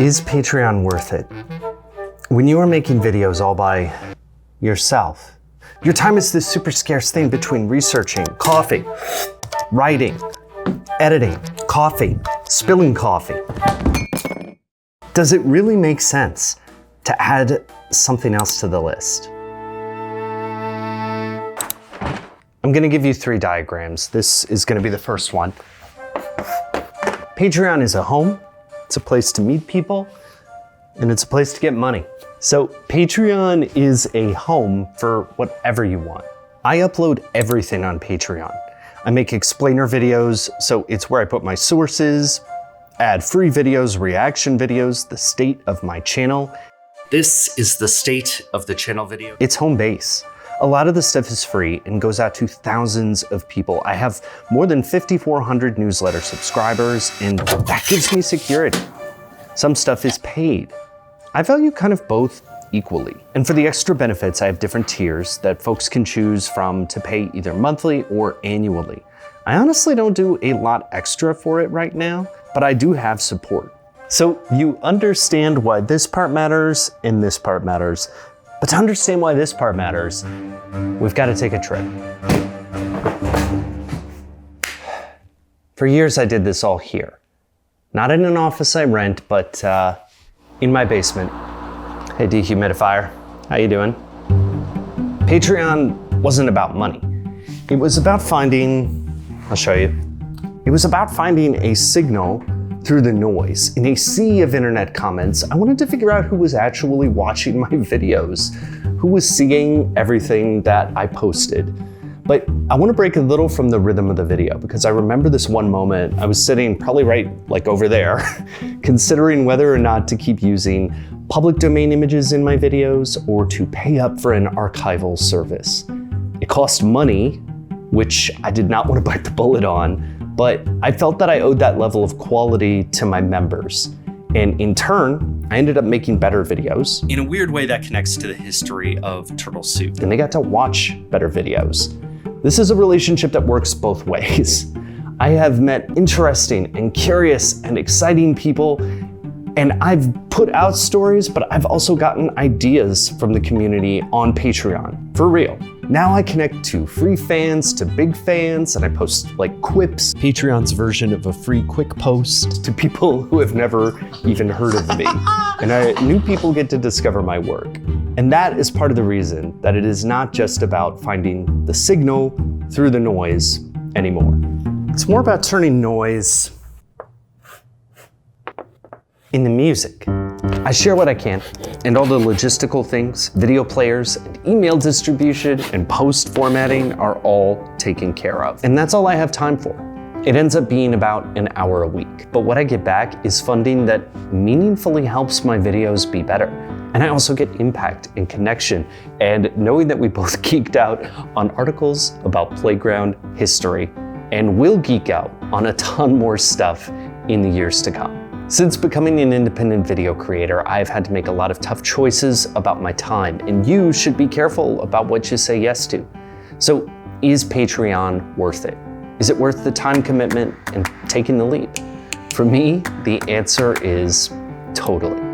Is Patreon worth it? When you are making videos all by yourself, your time is this super scarce thing between researching, coffee, writing, editing, coffee, spilling coffee. Does it really make sense to add something else to the list? I'm gonna give you 3 diagrams. This is gonna be the first one. Patreon is a home, it's a place to meet people, and it's a place to get money. So Patreon is a home for whatever you want. I upload everything on Patreon. I make explainer videos, so it's where I put my sources, ad-free videos, reaction videos, the state of my channel. This is the state of the channel video. It's home base. A lot of the stuff is free and goes out to thousands of people. I have more than 5,400 newsletter subscribers, and that gives me security. Some stuff is paid. I value kind of both equally. And for the extra benefits, I have different tiers that folks can choose from to pay either monthly or annually. I honestly don't do a lot extra for it right now, but I do have support. So you understand why this part matters and this part matters. But to understand why this part matters, we've got to take a trip. For years, I did this all here. Not in an office I rent, but in my basement. Hey, dehumidifier, how you doing? Patreon wasn't about money. It was about finding, I'll show you. It was about finding a signal through the noise. In a sea of internet comments, I wanted to figure out who was actually watching my videos, who was seeing everything that I posted. But I want to break a little from the rhythm of the video because I remember this one moment. I was sitting probably right like over there, considering whether or not to keep using public domain images in my videos or to pay up for an archival service. It cost money, which I did not want to bite the bullet on, but I felt that I owed that level of quality to my members. And in turn, I ended up making better videos. In a weird way that connects to the history of Turtle Soup. And they got to watch better videos. This is a relationship that works both ways. I have met interesting and curious and exciting people, and I've put out stories, but I've also gotten ideas from the community on Patreon, for real. Now I connect to free fans, to big fans, and I post like quips, Patreon's version of a free quick post, to people who have never even heard of me. And new people get to discover my work. And that is part of the reason that it is not just about finding the signal through the noise anymore. It's more about turning noise into music. I share what I can, and all the logistical things, video players, and email distribution, and post formatting are all taken care of. And that's all I have time for. It ends up being about an hour a week. But what I get back is funding that meaningfully helps my videos be better. And I also get impact and connection, and knowing that we both geeked out on articles about playground history, and will geek out on a ton more stuff in the years to come. Since becoming an independent video creator, I've had to make a lot of tough choices about my time, and you should be careful about what you say yes to. So, is Patreon worth it? Is it worth the time commitment and taking the leap? For me, the answer is totally.